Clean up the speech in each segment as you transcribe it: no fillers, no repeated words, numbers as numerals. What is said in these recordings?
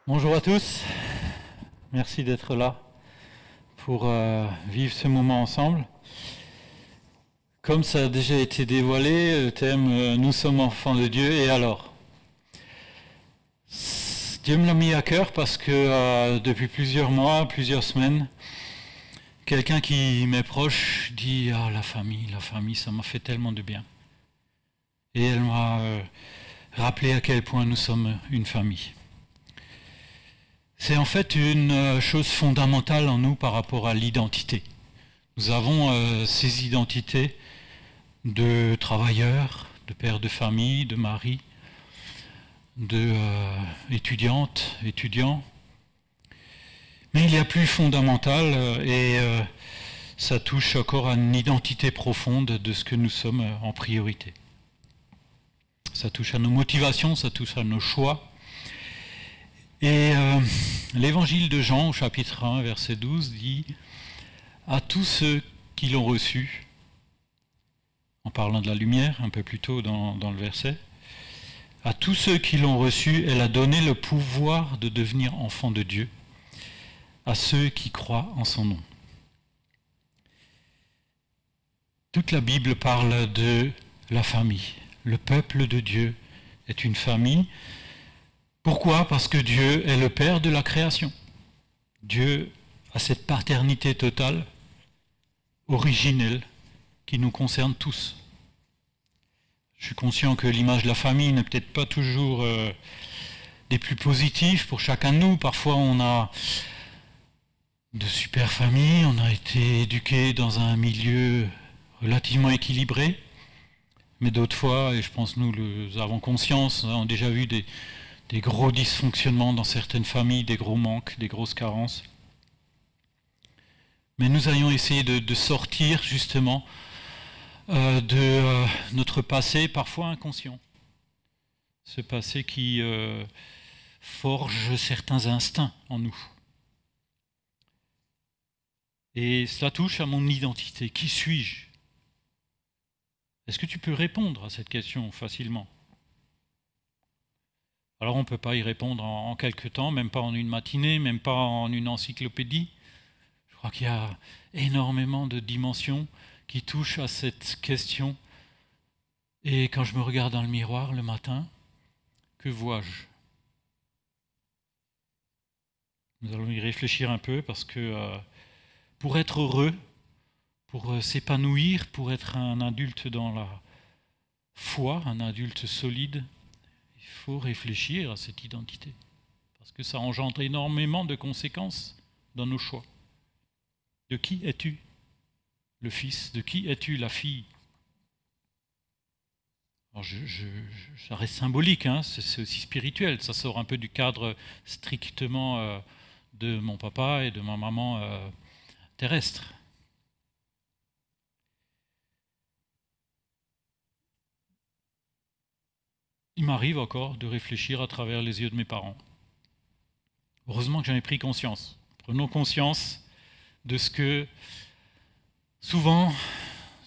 Bonjour à tous, merci d'être là pour vivre ce moment ensemble. Comme ça a déjà été dévoilé, le thème Nous sommes enfants de Dieu, et alors? Dieu me l'a mis à cœur parce que depuis plusieurs mois, plusieurs semaines, quelqu'un qui m'est proche dit « Ah, la famille, ça m'a fait tellement de bien ». Et elle m'a rappelé à quel point nous sommes une famille. C'est en fait une chose fondamentale en nous par rapport à l'identité. Nous avons ces identités de travailleurs, de pères de famille, de mari, d'étudiantes, étudiants. Mais il y a plus fondamental et ça touche encore à une identité profonde de ce que nous sommes en priorité. Ça touche à nos motivations, ça touche à nos choix. Et l'évangile de Jean, au chapitre 1, verset 12, dit « À tous ceux qui l'ont reçu », en parlant de la lumière, un peu plus tôt dans le verset, « à tous ceux qui l'ont reçu, elle a donné le pouvoir de devenir enfants de Dieu, à ceux qui croient en son nom. » Toute la Bible parle de la famille. Le peuple de Dieu est une famille. Pourquoi? Parce que Dieu est le Père de la création. Dieu a cette paternité totale, originelle, qui nous concerne tous. Je suis conscient que l'image de la famille n'est peut-être pas toujours des plus positives pour chacun de nous. Parfois, on a de super familles, on a été éduqué dans un milieu relativement équilibré. Mais d'autres fois, et je pense que nous avons conscience, on a déjà vu des gros dysfonctionnements dans certaines familles, des gros manques, des grosses carences. Mais nous allons essayer de sortir justement de notre passé parfois inconscient. Ce passé qui forge certains instincts en nous. Et cela touche à mon identité. Qui suis-je? Est-ce que tu peux répondre à cette question facilement? Alors on ne peut pas y répondre en quelques temps, même pas en une matinée, même pas en une encyclopédie. Je crois qu'il y a énormément de dimensions qui touchent à cette question. Et quand je me regarde dans le miroir le matin, que vois-je? Nous allons y réfléchir un peu parce que pour être heureux, pour s'épanouir, pour être un adulte dans la foi, un adulte solide, il faut réfléchir à cette identité. Parce que ça engendre énormément de conséquences dans nos choix. De qui es-tu, le fils? De qui es-tu, la fille? Alors ça reste symbolique, hein, c'est aussi spirituel. Ça sort un peu du cadre strictement de mon papa et de ma maman terrestre. Il m'arrive encore de réfléchir à travers les yeux de mes parents. Heureusement que j'en ai pris conscience. Prenons conscience de ce que, souvent,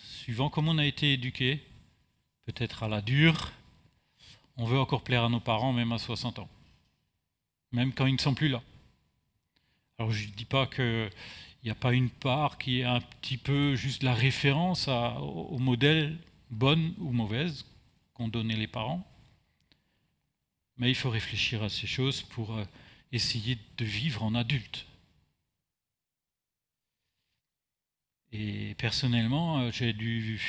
suivant comment on a été éduqué, peut-être à la dure, on veut encore plaire à nos parents même à 60 ans, même quand ils ne sont plus là. Alors je ne dis pas qu'il n'y a pas une part qui est un petit peu juste la référence au modèle bonne ou mauvaise qu'ont donné les parents, mais il faut réfléchir à ces choses pour essayer de vivre en adulte. Et personnellement, j'ai dû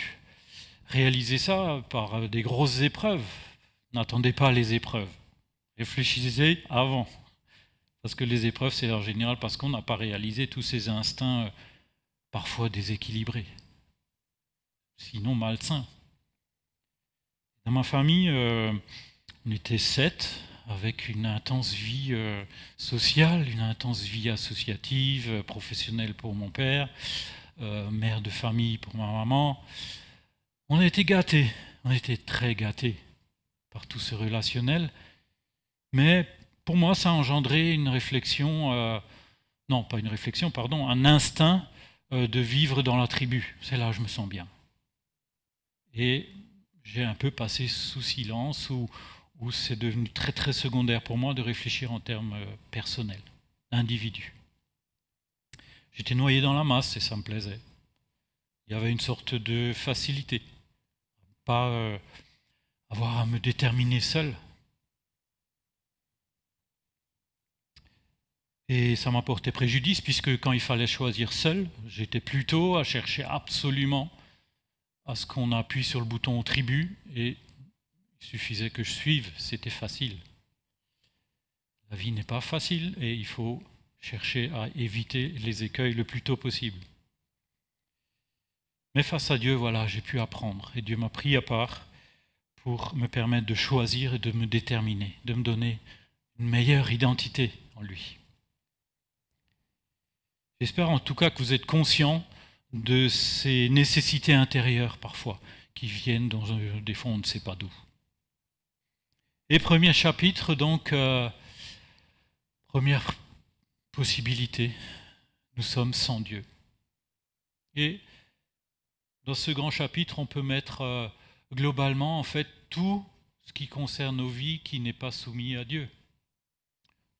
réaliser ça par des grosses épreuves. N'attendez pas les épreuves. Réfléchissez avant. Parce que les épreuves, c'est en général parce qu'on n'a pas réalisé tous ces instincts parfois déséquilibrés. Sinon malsains. Dans ma famille, on était 7, avec une intense vie sociale, une intense vie associative, professionnelle pour mon père, mère de famille pour ma maman. On a été gâtés, on était très gâtés par tout ce relationnel, mais pour moi ça a engendré une réflexion, non pas une réflexion, pardon, un instinct de vivre dans la tribu. C'est là où je me sens bien. Et j'ai un peu passé sous silence, où c'est devenu très très secondaire pour moi de réfléchir en termes personnels, d'individus. J'étais noyé dans la masse et ça me plaisait. Il y avait une sorte de facilité, pas avoir à me déterminer seul. Et ça m'a porté préjudice puisque quand il fallait choisir seul, j'étais plutôt à chercher absolument à ce qu'on appuie sur le bouton tribu et il suffisait que je suive, c'était facile. La vie n'est pas facile et il faut chercher à éviter les écueils le plus tôt possible. Mais face à Dieu, voilà, j'ai pu apprendre et Dieu m'a pris à part pour me permettre de choisir et de me déterminer, de me donner une meilleure identité en lui. J'espère en tout cas que vous êtes conscients de ces nécessités intérieures parfois qui viennent des fois on ne sait pas d'où. Et premier chapitre, donc, première possibilité, nous sommes sans Dieu. Et dans ce grand chapitre, on peut mettre globalement en fait tout ce qui concerne nos vies qui n'est pas soumis à Dieu.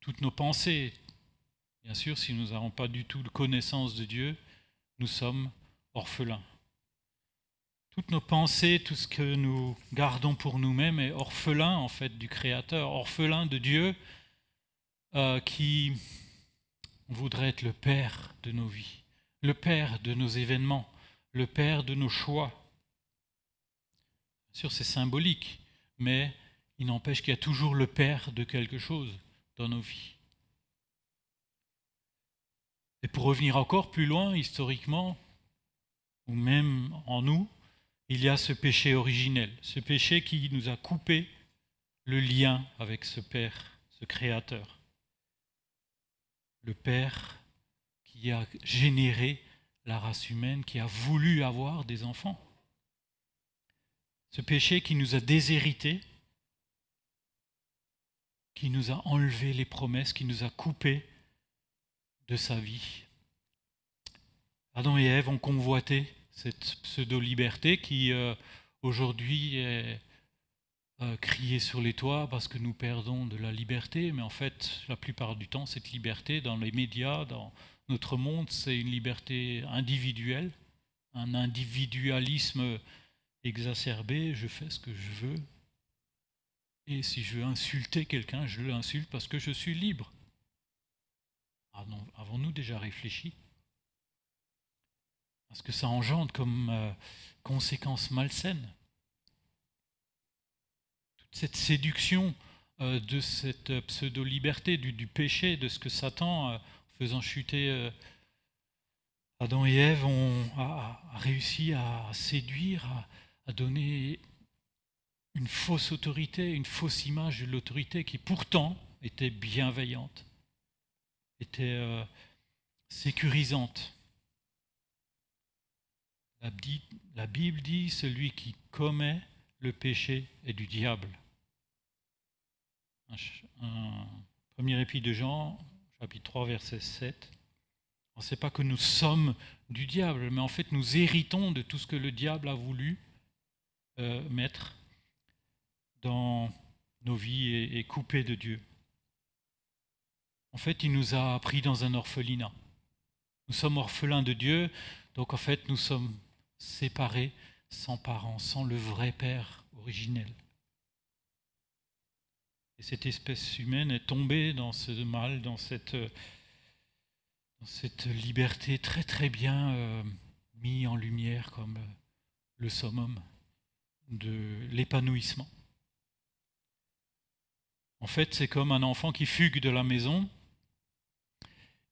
Toutes nos pensées. Bien sûr, si nous n'avons pas du tout de connaissance de Dieu, nous sommes orphelins. Toutes nos pensées, tout ce que nous gardons pour nous-mêmes est orphelin en fait du Créateur, orphelin de Dieu qui voudrait être le Père de nos vies, le Père de nos événements, le Père de nos choix. Bien sûr, c'est symbolique, mais il n'empêche qu'il y a toujours le Père de quelque chose dans nos vies. Et pour revenir encore plus loin, historiquement, ou même en nous, il y a ce péché originel, ce péché qui nous a coupé le lien avec ce Père, ce Créateur. Le Père qui a généré la race humaine, qui a voulu avoir des enfants. Ce péché qui nous a déshérités, qui nous a enlevé les promesses, qui nous a coupé de sa vie. Adam et Ève ont convoité cette pseudo-liberté qui aujourd'hui est criée sur les toits parce que nous perdons de la liberté, mais en fait, la plupart du temps, cette liberté dans les médias, dans notre monde, c'est une liberté individuelle, un individualisme exacerbé, je fais ce que je veux, et si je veux insulter quelqu'un, je l'insulte parce que je suis libre. Avons-nous déjà réfléchi à ce que ça engendre comme conséquence malsaine? Toute cette séduction de cette pseudo-liberté, du péché, de ce que Satan, faisant chuter Adam et Ève, a réussi à séduire, à donner une fausse autorité, une fausse image de l'autorité qui pourtant était bienveillante, était sécurisante. La Bible dit « celui qui commet le péché est du diable ». Un premier épître de Jean, chapitre 3, verset 7. On ne sait pas que nous sommes du diable, mais en fait nous héritons de tout ce que le diable a voulu mettre dans nos vies et couper de Dieu. En fait, il nous a pris dans un orphelinat. Nous sommes orphelins de Dieu, donc en fait nous sommes séparés, sans parents, sans le vrai Père originel. Et cette espèce humaine est tombée dans ce mal, dans cette liberté très très bien mise en lumière comme le summum de l'épanouissement. En fait, c'est comme un enfant qui fugue de la maison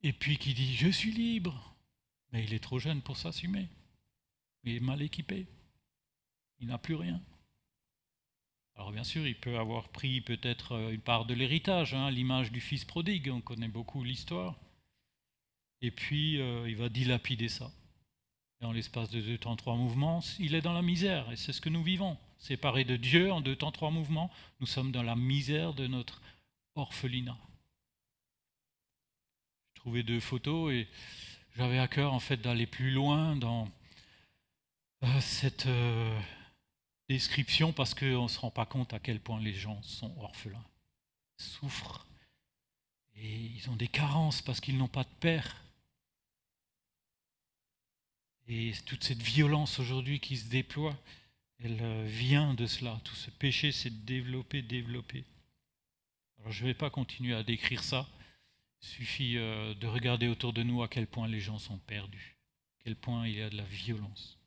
et puis qui dit « je suis libre », mais il est trop jeune pour s'assumer. Il est mal équipé. Il n'a plus rien. Alors bien sûr, il peut avoir pris peut-être une part de l'héritage, l'image du fils prodigue, on connaît beaucoup l'histoire. Et puis, il va dilapider ça. Et en l'espace de 2 temps, 3 mouvements, il est dans la misère. Et c'est ce que nous vivons. Séparés de Dieu en 2 temps, 3 mouvements, nous sommes dans la misère de notre orphelinat. J'ai trouvé 2 photos et j'avais à cœur en fait d'aller plus loin dans cette description parce qu'on ne se rend pas compte à quel point les gens sont orphelins, souffrent, et ils ont des carences parce qu'ils n'ont pas de père. Et toute cette violence aujourd'hui qui se déploie, elle vient de cela. Tout ce péché s'est développé. Alors je ne vais pas continuer à décrire ça. Il suffit de regarder autour de nous à quel point les gens sont perdus, à quel point il y a de la violence.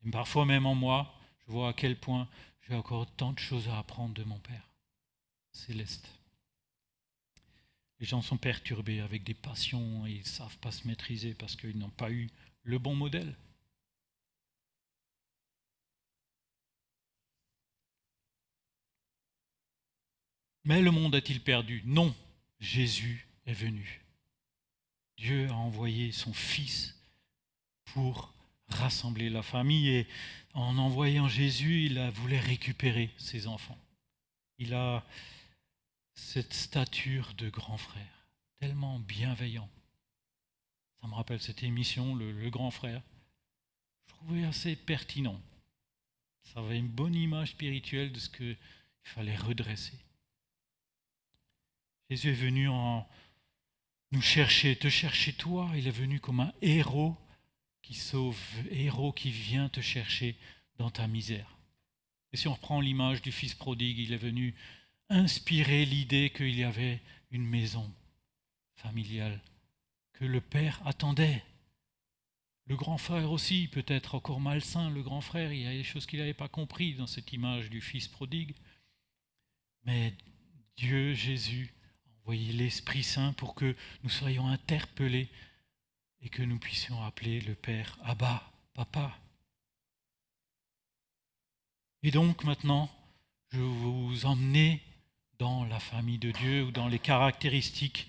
Et parfois même en moi, je vois à quel point j'ai encore tant de choses à apprendre de mon Père céleste. Les gens sont perturbés avec des passions et ils ne savent pas se maîtriser parce qu'ils n'ont pas eu le bon modèle. Mais le monde a-t-il perdu? Non, Jésus est venu. Dieu a envoyé son Fils pour rassembler la famille et en envoyant Jésus, il voulait récupérer ses enfants. Il a cette stature de grand frère, tellement bienveillant. Ça me rappelle cette émission, le grand frère. Je trouvais assez pertinent. Ça avait une bonne image spirituelle de ce qu'il fallait redresser. Jésus est venu nous chercher, te chercher toi. Il est venu comme un héros qui sauve, héros qui vient te chercher dans ta misère. Et si on reprend l'image du fils prodigue, il est venu inspirer l'idée qu'il y avait une maison familiale, que le père attendait. Le grand frère aussi, peut-être encore malsain, le grand frère, il y a des choses qu'il n'avait pas compris dans cette image du fils prodigue. Mais Dieu, Jésus, a envoyé l'Esprit Saint pour que nous soyons interpellés et que nous puissions appeler le Père Abba, Papa. Et donc maintenant, je vais vous emmener dans la famille de Dieu ou dans les caractéristiques,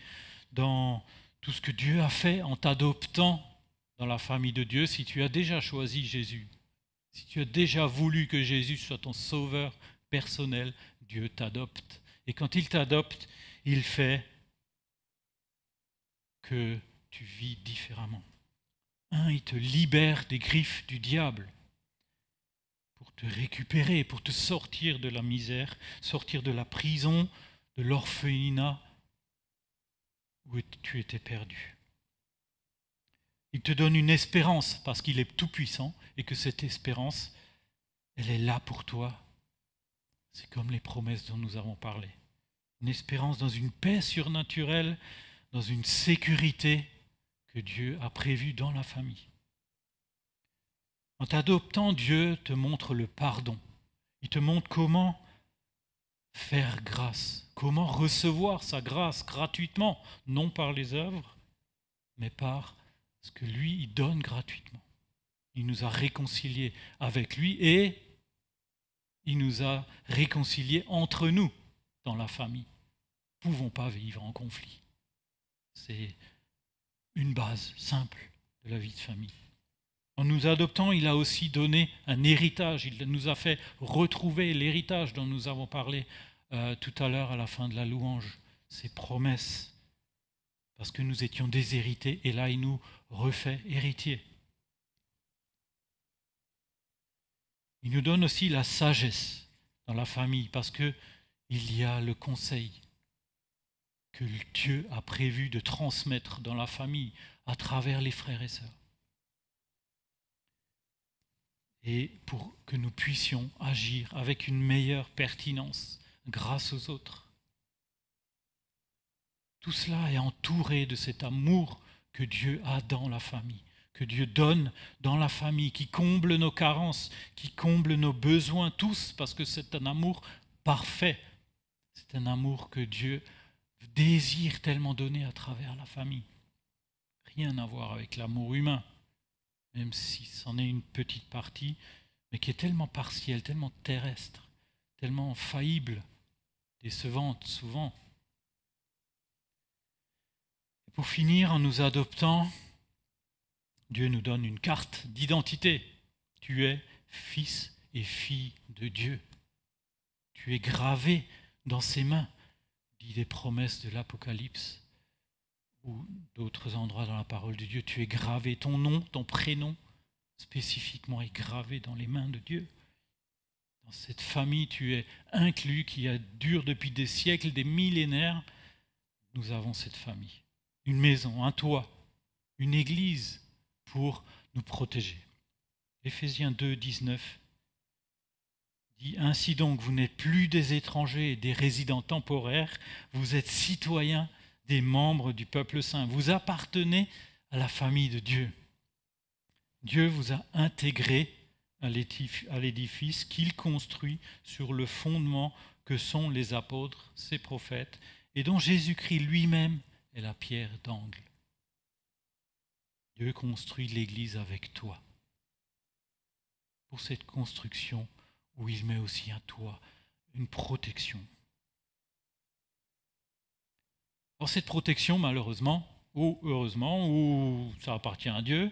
dans tout ce que Dieu a fait en t'adoptant dans la famille de Dieu. Si tu as déjà choisi Jésus, si tu as déjà voulu que Jésus soit ton sauveur personnel, Dieu t'adopte. Et quand il t'adopte, il fait que tu vis différemment. Il te libère des griffes du diable pour te récupérer, pour te sortir de la misère, sortir de la prison, de l'orphelinat où tu étais perdu. Il te donne une espérance parce qu'il est tout-puissant et que cette espérance, elle est là pour toi. C'est comme les promesses dont nous avons parlé. Une espérance dans une paix surnaturelle, dans une sécurité que Dieu a prévue dans la famille. En t'adoptant, Dieu te montre le pardon. Il te montre comment faire grâce, comment recevoir sa grâce gratuitement, non par les œuvres, mais par ce que lui, il donne gratuitement. Il nous a réconciliés avec lui et il nous a réconciliés entre nous dans la famille. Nous ne pouvons pas vivre en conflit. C'est une base simple de la vie de famille. En nous adoptant, il a aussi donné un héritage. Il nous a fait retrouver l'héritage dont nous avons parlé tout à l'heure à la fin de la louange. Ses promesses. Parce que nous étions déshérités et là, il nous refait héritiers. Il nous donne aussi la sagesse dans la famille parce qu'il y a le conseil que Dieu a prévu de transmettre dans la famille à travers les frères et sœurs. Et pour que nous puissions agir avec une meilleure pertinence grâce aux autres. Tout cela est entouré de cet amour que Dieu a dans la famille, que Dieu donne dans la famille, qui comble nos carences, qui comble nos besoins tous, parce que c'est un amour parfait. C'est un amour que Dieu désire tellement donner à travers la famille. Rien à voir avec l'amour humain, même si c'en est une petite partie, mais qui est tellement partielle, tellement terrestre, tellement faillible, décevante souvent. Et pour finir, en nous adoptant, Dieu nous donne une carte d'identité. Tu es fils et fille de Dieu. Tu es gravé dans ses mains, dit des promesses de l'Apocalypse ou d'autres endroits dans la parole de Dieu. Tu es gravé, ton nom, ton prénom spécifiquement est gravé dans les mains de Dieu. Dans cette famille, tu es inclus, qui dure depuis des siècles, des millénaires. Nous avons cette famille. Une maison, un toit, une église pour nous protéger. Éphésiens 2, 19 dit « Ainsi donc, vous n'êtes plus des étrangers et des résidents temporaires, vous êtes citoyens des membres du peuple saint. Vous appartenez à la famille de Dieu. Dieu vous a intégrés à l'édifice qu'il construit sur le fondement que sont les apôtres, ses prophètes, et dont Jésus-Christ lui-même est la pierre d'angle. Dieu construit l'Église avec toi. Pour cette construction où il met aussi un toit, une protection. Alors cette protection, malheureusement, ou heureusement, ou ça appartient à Dieu,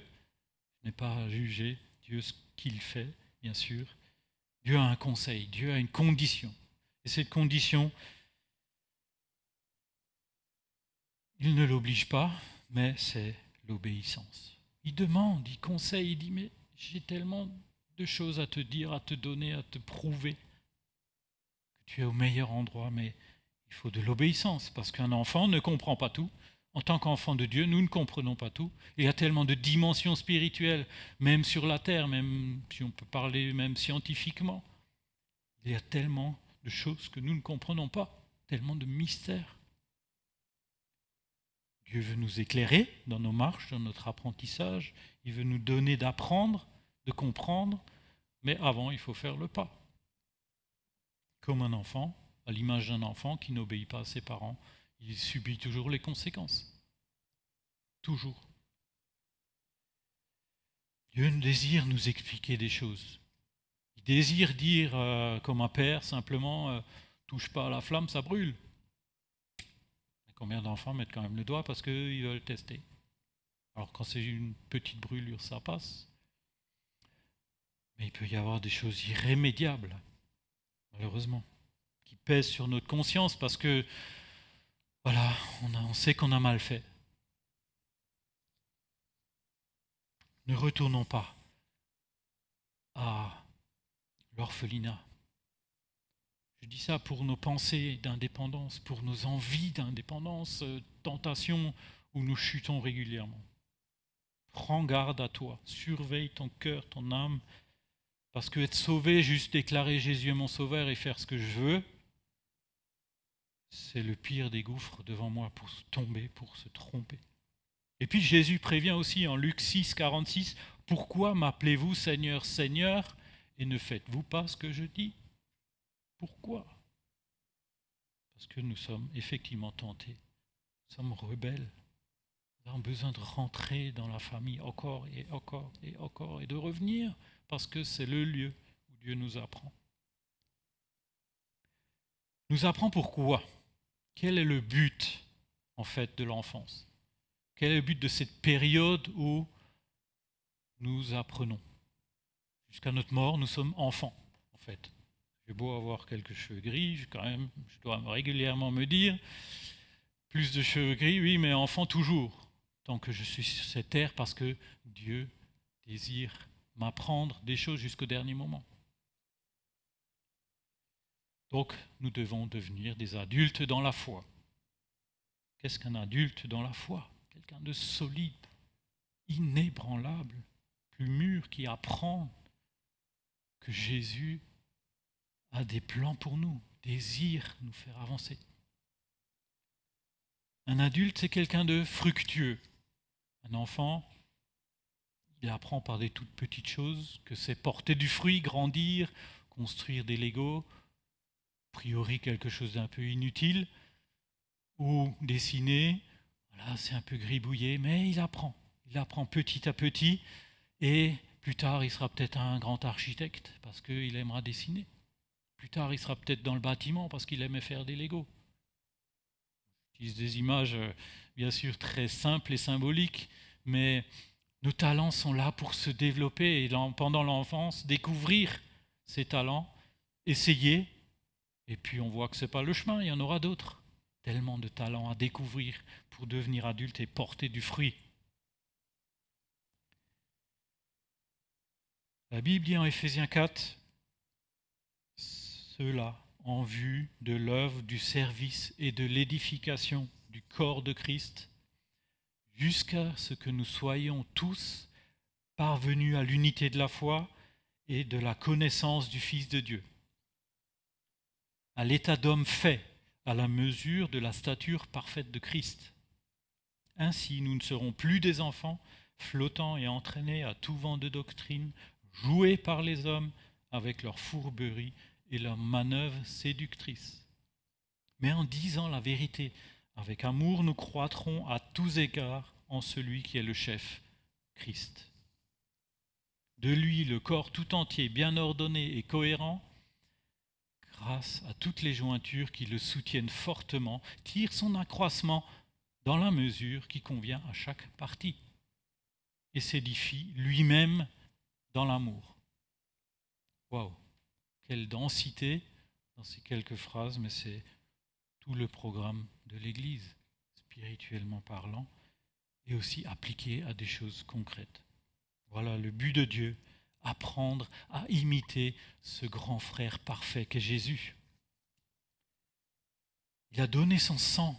je n'ai pas à juger Dieu ce qu'il fait, bien sûr. Dieu a un conseil, Dieu a une condition. Et cette condition, il ne l'oblige pas, mais c'est l'obéissance. Il demande, il conseille, il dit, mais j'ai tellement de choses à te dire, à te donner, à te prouver que tu es au meilleur endroit, mais il faut de l'obéissance, parce qu'un enfant ne comprend pas tout. En tant qu'enfant de Dieu, nous ne comprenons pas tout. Il y a tellement de dimensions spirituelles, même sur la terre, même si on peut parler même scientifiquement. Il y a tellement de choses que nous ne comprenons pas, tellement de mystères. Dieu veut nous éclairer dans nos marches, dans notre apprentissage. Il veut nous donner d'apprendre, de comprendre, mais avant, il faut faire le pas. Comme un enfant, à l'image d'un enfant qui n'obéit pas à ses parents, il subit toujours les conséquences. Toujours. Dieu désire nous expliquer des choses. Il désire dire, comme un père, simplement, touche pas à la flamme, ça brûle. Et combien d'enfants mettent quand même le doigt parce qu'ils veulent tester. Alors quand c'est une petite brûlure, ça passe. Mais il peut y avoir des choses irrémédiables, malheureusement, qui pèsent sur notre conscience parce que, voilà, on sait qu'on a mal fait. Ne retournons pas à l'orphelinat. Je dis ça pour nos pensées d'indépendance, pour nos envies d'indépendance, tentations où nous chutons régulièrement. Prends garde à toi, surveille ton cœur, ton âme, parce que être sauvé, juste déclarer Jésus est mon sauveur et faire ce que je veux, c'est le pire des gouffres devant moi pour se tomber, pour se tromper. Et puis Jésus prévient aussi en Luc 6, 46, « Pourquoi m'appelez-vous Seigneur, Seigneur, et ne faites-vous pas ce que je dis ?» Pourquoi ? Parce que nous sommes effectivement tentés, nous sommes rebelles, nous avons besoin de rentrer dans la famille encore et encore et encore, et de revenir, parce que c'est le lieu où Dieu nous apprend. Nous apprend pourquoi ? Quel est le but, en fait, de l'enfance ? Quel est le but de cette période où nous apprenons ? Jusqu'à notre mort, nous sommes enfants, en fait. J'ai beau avoir quelques cheveux gris, je dois régulièrement me dire, plus de cheveux gris, oui, mais enfant toujours, tant que je suis sur cette terre, parce que Dieu désire m'apprendre des choses jusqu'au dernier moment. Donc, nous devons devenir des adultes dans la foi. Qu'est-ce qu'un adulte dans la foi ? Quelqu'un de solide, inébranlable, plus mûr, qui apprend que Jésus a des plans pour nous, désire nous faire avancer. Un adulte, c'est quelqu'un de fructueux. Un enfant, il apprend par des toutes petites choses que c'est porter du fruit, grandir, construire des Legos, a priori quelque chose d'un peu inutile, ou dessiner. Voilà, c'est un peu gribouillé, mais il apprend. Il apprend petit à petit, et plus tard, il sera peut-être un grand architecte, parce qu'il aimera dessiner. Plus tard, il sera peut-être dans le bâtiment, parce qu'il aimait faire des Legos. J'utilise des images, bien sûr, très simples et symboliques, mais nos talents sont là pour se développer, et pendant l'enfance, découvrir ces talents, essayer, et puis on voit que ce n'est pas le chemin, il y en aura d'autres. Tellement de talents à découvrir pour devenir adulte et porter du fruit. La Bible dit en Éphésiens 4, Cela en vue de l'œuvre, du service et de l'édification du corps de Christ, jusqu'à ce que nous soyons tous parvenus à l'unité de la foi et de la connaissance du Fils de Dieu, à l'état d'homme fait, à la mesure de la stature parfaite de Christ. Ainsi, nous ne serons plus des enfants, flottant et entraînés à tout vent de doctrine, joués par les hommes avec leurs fourberies et leurs manœuvres séductrices. Mais en disant la vérité, avec amour, nous croîtrons à tous égards en celui qui est le chef, Christ. De lui, le corps tout entier, bien ordonné et cohérent, grâce à toutes les jointures qui le soutiennent fortement, tire son accroissement dans la mesure qui convient à chaque partie et s'édifie lui-même dans l'amour. Waouh, quelle densité dans ces quelques phrases, mais c'est tout le programme de l'Église, spirituellement parlant, et aussi appliqué à des choses concrètes. Voilà le but de Dieu, apprendre à imiter ce grand frère parfait qu'est Jésus. Il a donné son sang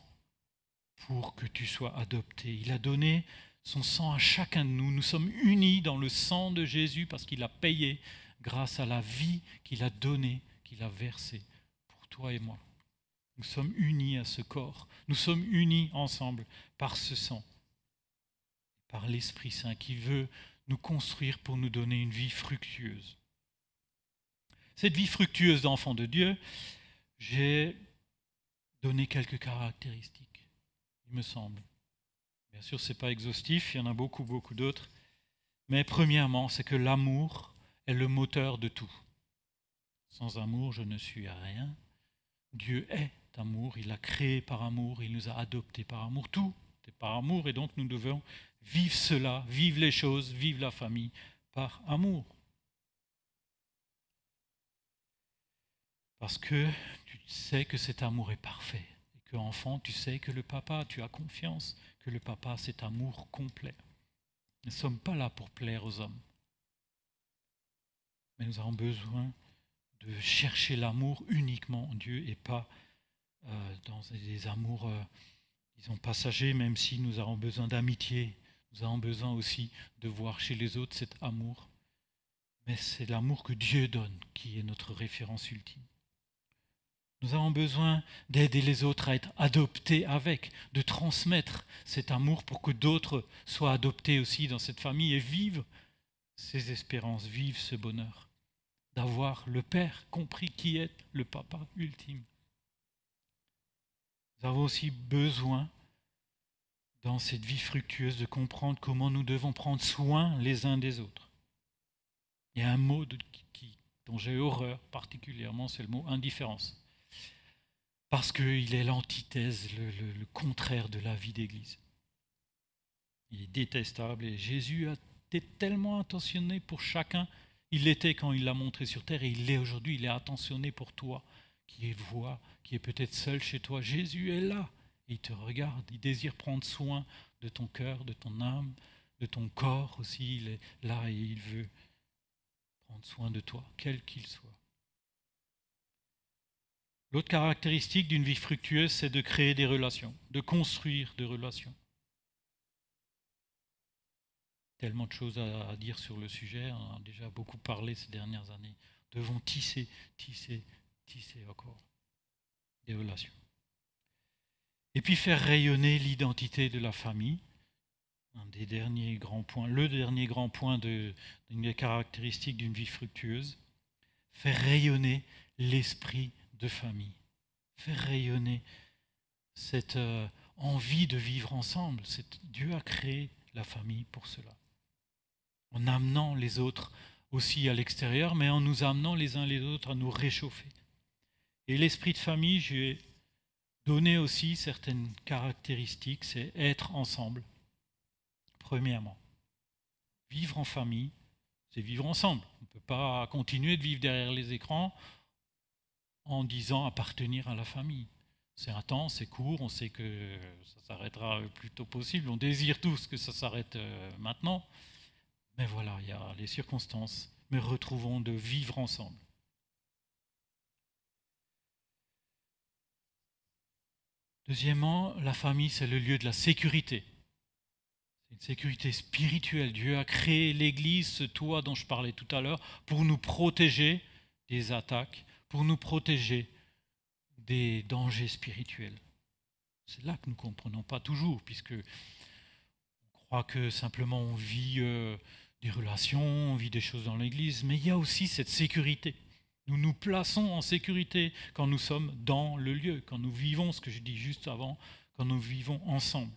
pour que tu sois adopté. Il a donné son sang à chacun de nous. Nous sommes unis dans le sang de Jésus parce qu'il a payé grâce à la vie qu'il a donnée, qu'il a versée pour toi et moi. Nous sommes unis à ce corps. Nous sommes unis ensemble par ce sang, par l'Esprit Saint qui veut nous construire pour nous donner une vie fructueuse. Cette vie fructueuse d'enfant de Dieu, j'ai donné quelques caractéristiques, il me semble. Bien sûr, ce n'est pas exhaustif, il y en a beaucoup, beaucoup d'autres. Mais premièrement, c'est que l'amour est le moteur de tout. Sans amour, je ne suis rien. Dieu est amour, il l'a créé par amour, il nous a adoptés par amour. Tout est par amour et donc nous devons vivre cela, vivre les choses, vivre la famille par amour. Parce que tu sais que cet amour est parfait. Et que, enfant, tu sais que le papa, tu as confiance que le papa, c'est amour complet. Nous ne sommes pas là pour plaire aux hommes. Mais nous avons besoin de chercher l'amour uniquement en Dieu et pas dans des amours, disons, passagers, même si nous avons besoin d'amitié. Nous avons besoin aussi de voir chez les autres cet amour. Mais c'est l'amour que Dieu donne qui est notre référence ultime. Nous avons besoin d'aider les autres à être adoptés avec, de transmettre cet amour pour que d'autres soient adoptés aussi dans cette famille et vivent ces espérances, vivent ce bonheur, d'avoir le Père compris qui est le Papa ultime. Nous avons aussi besoin, dans cette vie fructueuse, de comprendre comment nous devons prendre soin les uns des autres. Il y a un mot dont j'ai horreur particulièrement, c'est le mot indifférence. Parce qu'il est l'antithèse, le contraire de la vie d'église. Il est détestable et Jésus a été tellement attentionné pour chacun. Il l'était quand il l'a montré sur terre et il l'est aujourd'hui. Il est attentionné pour toi qui est peut-être seul chez toi. Jésus est là. Il te regarde. Il désire prendre soin de ton cœur, de ton âme, de ton corps aussi. Il est là et il veut prendre soin de toi, quel qu'il soit. L'autre caractéristique d'une vie fructueuse, c'est de créer des relations, de construire des relations. Tellement de choses à dire sur le sujet, on a déjà beaucoup parlé ces dernières années. Nous devons tisser encore des relations. Et puis faire rayonner l'identité de la famille, un des derniers grands points, le dernier grand point d'une des caractéristiques d'une vie fructueuse, faire rayonner l'esprit de famille, faire rayonner cette envie de vivre ensemble. Dieu a créé la famille pour cela, en amenant les autres aussi à l'extérieur, mais en nous amenant les uns les autres à nous réchauffer. Et l'esprit de famille, j'ai donné aussi certaines caractéristiques, c'est être ensemble. Premièrement, vivre en famille, c'est vivre ensemble. On ne peut pas continuer de vivre derrière les écrans en disant appartenir à la famille. C'est un temps, c'est court, on sait que ça s'arrêtera le plus tôt possible, on désire tous que ça s'arrête maintenant, mais voilà, il y a les circonstances, mais retrouvons de vivre ensemble. Deuxièmement, la famille, c'est le lieu de la sécurité. C'est une sécurité spirituelle. Dieu a créé l'Église, ce toit dont je parlais tout à l'heure, pour nous protéger des attaques, pour nous protéger des dangers spirituels. C'est là que nous ne comprenons pas toujours, puisque on croit que simplement on vit des relations, on vit des choses dans l'Église, mais il y a aussi cette sécurité. Nous nous plaçons en sécurité quand nous sommes dans le lieu, quand nous vivons, ce que je dis juste avant, quand nous vivons ensemble.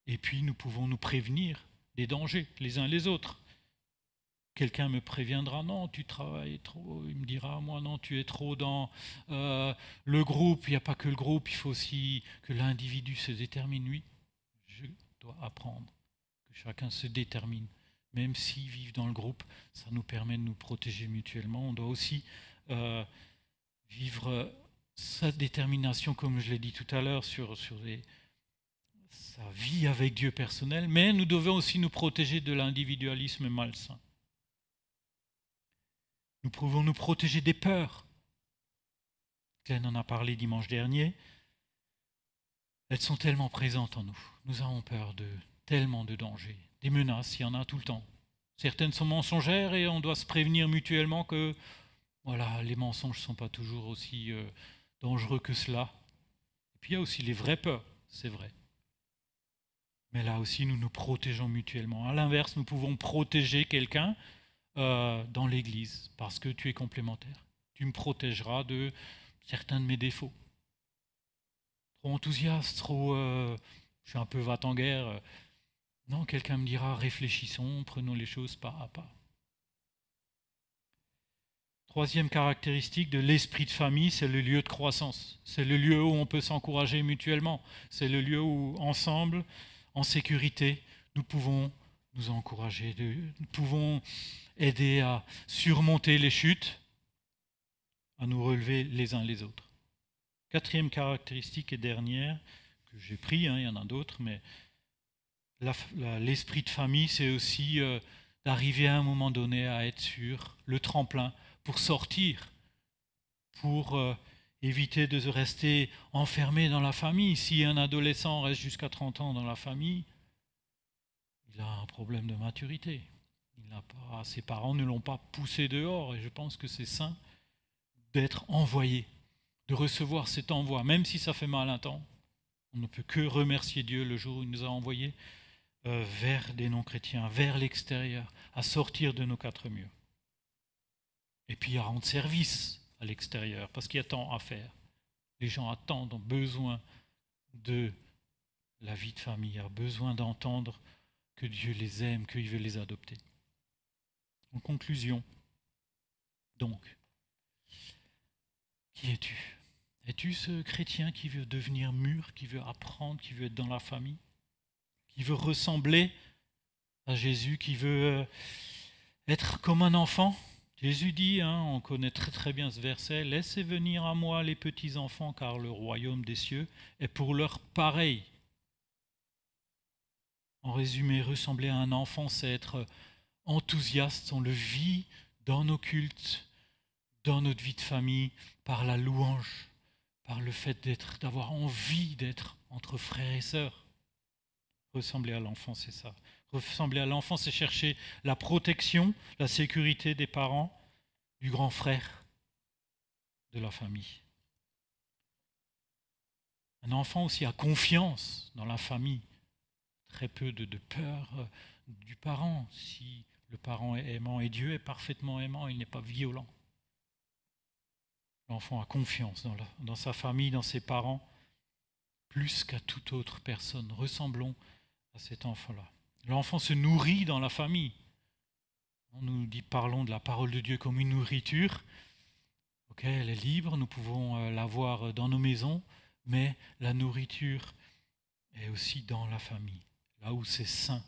Et puis nous pouvons nous prévenir des dangers les uns les autres. Quelqu'un me préviendra, non, tu travailles trop. Il me dira, moi, non, tu es trop dans le groupe. Il n'y a pas que le groupe, il faut aussi que l'individu se détermine. Oui, je dois apprendre que chacun se détermine. Même s'ils vivent dans le groupe, ça nous permet de nous protéger mutuellement. On doit aussi vivre sa détermination, comme je l'ai dit tout à l'heure, sur sa vie avec Dieu personnel, mais nous devons aussi nous protéger de l'individualisme malsain. Nous pouvons nous protéger des peurs. Glenn en a parlé dimanche dernier. Elles sont tellement présentes en nous. Nous avons peur de tellement de dangers. Des menaces, il y en a tout le temps. Certaines sont mensongères et on doit se prévenir mutuellement que voilà, les mensonges ne sont pas toujours aussi dangereux que cela. Et puis il y a aussi les vraies peurs, c'est vrai. Mais là aussi, nous nous protégeons mutuellement. À l'inverse, nous pouvons protéger quelqu'un dans l'Église, parce que tu es complémentaire. Tu me protégeras de certains de mes défauts. Trop enthousiaste, trop... je suis un peu va-t-en-guerre. Non, quelqu'un me dira, réfléchissons, prenons les choses pas à pas. Troisième caractéristique de l'esprit de famille, c'est le lieu de croissance. C'est le lieu où on peut s'encourager mutuellement. C'est le lieu où, ensemble, en sécurité, nous pouvons nous encourager, nous pouvons aider à surmonter les chutes, à nous relever les uns les autres. Quatrième caractéristique et dernière, que j'ai pris, il y en a d'autres, mais l'esprit de famille, c'est aussi d'arriver à un moment donné à être sur le tremplin pour sortir, pour éviter de rester enfermé dans la famille. Si un adolescent reste jusqu'à 30 ans dans la famille, il a un problème de maturité. Ses parents ne l'ont pas poussé dehors, et je pense que c'est sain d'être envoyé, de recevoir cet envoi, même si ça fait mal un temps. On ne peut que remercier Dieu le jour où il nous a envoyés vers des non-chrétiens, vers l'extérieur, à sortir de nos quatre murs. Et puis à rendre service à l'extérieur, parce qu'il y a tant à faire. Les gens attendent, ont besoin de la vie de famille, ont besoin d'entendre que Dieu les aime, qu'il veut les adopter. En conclusion, donc, qui es-tu ? Es-tu ce chrétien qui veut devenir mûr, qui veut apprendre, qui veut être dans la famille, qui veut ressembler à Jésus, qui veut être comme un enfant ? Jésus dit, on connaît très très bien ce verset, « Laissez venir à moi les petits enfants, car le royaume des cieux est pour leur pareil. » En résumé, ressembler à un enfant, c'est être enthousiaste, on le vit dans nos cultes, dans notre vie de famille, par la louange, par le fait d'avoir envie d'être entre frères et sœurs. Ressembler à l'enfant, c'est ça. Ressembler à l'enfant, c'est chercher la protection, la sécurité des parents, du grand frère, de la famille. Un enfant aussi a confiance dans la famille, très peu de peur du parent. Si le parent est aimant, et Dieu est parfaitement aimant, il n'est pas violent. L'enfant a confiance dans sa famille, dans ses parents, plus qu'à toute autre personne. Ressemblons à cet enfant-là. L'enfant se nourrit dans la famille. On nous dit, parlons de la parole de Dieu comme une nourriture. Ok, elle est libre, nous pouvons l'avoir dans nos maisons, mais la nourriture est aussi dans la famille, là où c'est sain,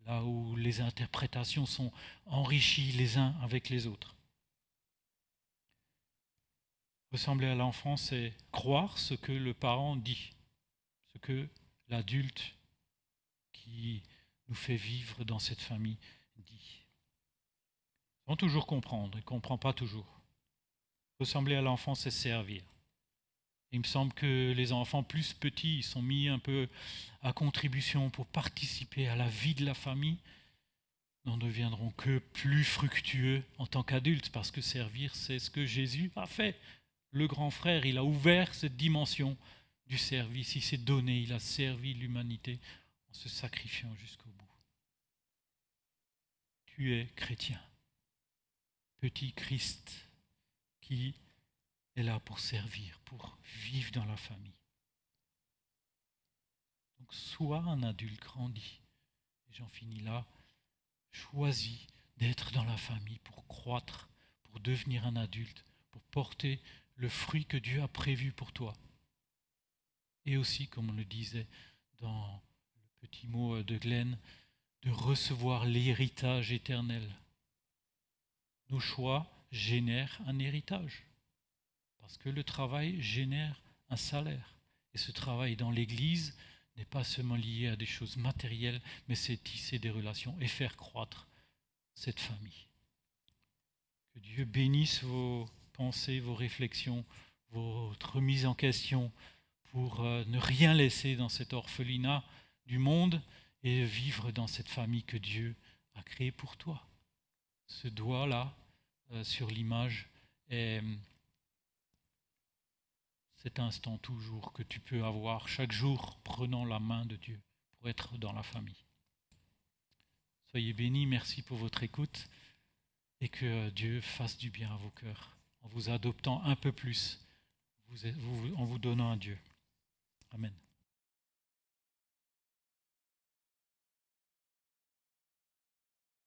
là où les interprétations sont enrichies les uns avec les autres. Ressembler à l'enfant, c'est croire ce que le parent dit, ce que l'adulte qui nous fait vivre dans cette famille dit. Sans toujours comprendre, il ne comprend pas toujours. Ressembler à l'enfant, c'est servir. Il me semble que les enfants plus petits sont mis un peu à contribution pour participer à la vie de la famille. Nous ne deviendrons que plus fructueux en tant qu'adultes, parce que servir, c'est ce que Jésus a fait. Le grand frère, il a ouvert cette dimension du service, il s'est donné, il a servi l'humanité en se sacrifiant jusqu'au bout. Tu es chrétien, petit Christ qui est là pour servir, pour vivre dans la famille. Donc sois un adulte grandi. Et j'en finis là. Choisis d'être dans la famille pour croître, pour devenir un adulte, pour porter le fruit que Dieu a prévu pour toi. Et aussi, comme on le disait dans le petit mot de Glenn, de recevoir l'héritage éternel. Nos choix génèrent un héritage. Parce que le travail génère un salaire. Et ce travail dans l'Église n'est pas seulement lié à des choses matérielles, mais c'est tisser des relations et faire croître cette famille. Que Dieu bénisse vos pensées, vos réflexions, votre remise en question pour ne rien laisser dans cet orphelinat du monde et vivre dans cette famille que Dieu a créée pour toi. Ce doigt-là sur l'image est cet instant toujours que tu peux avoir chaque jour prenant la main de Dieu pour être dans la famille. Soyez bénis, merci pour votre écoute et que Dieu fasse du bien à vos cœurs en vous adoptant un peu plus, en vous donnant à Dieu. Amen.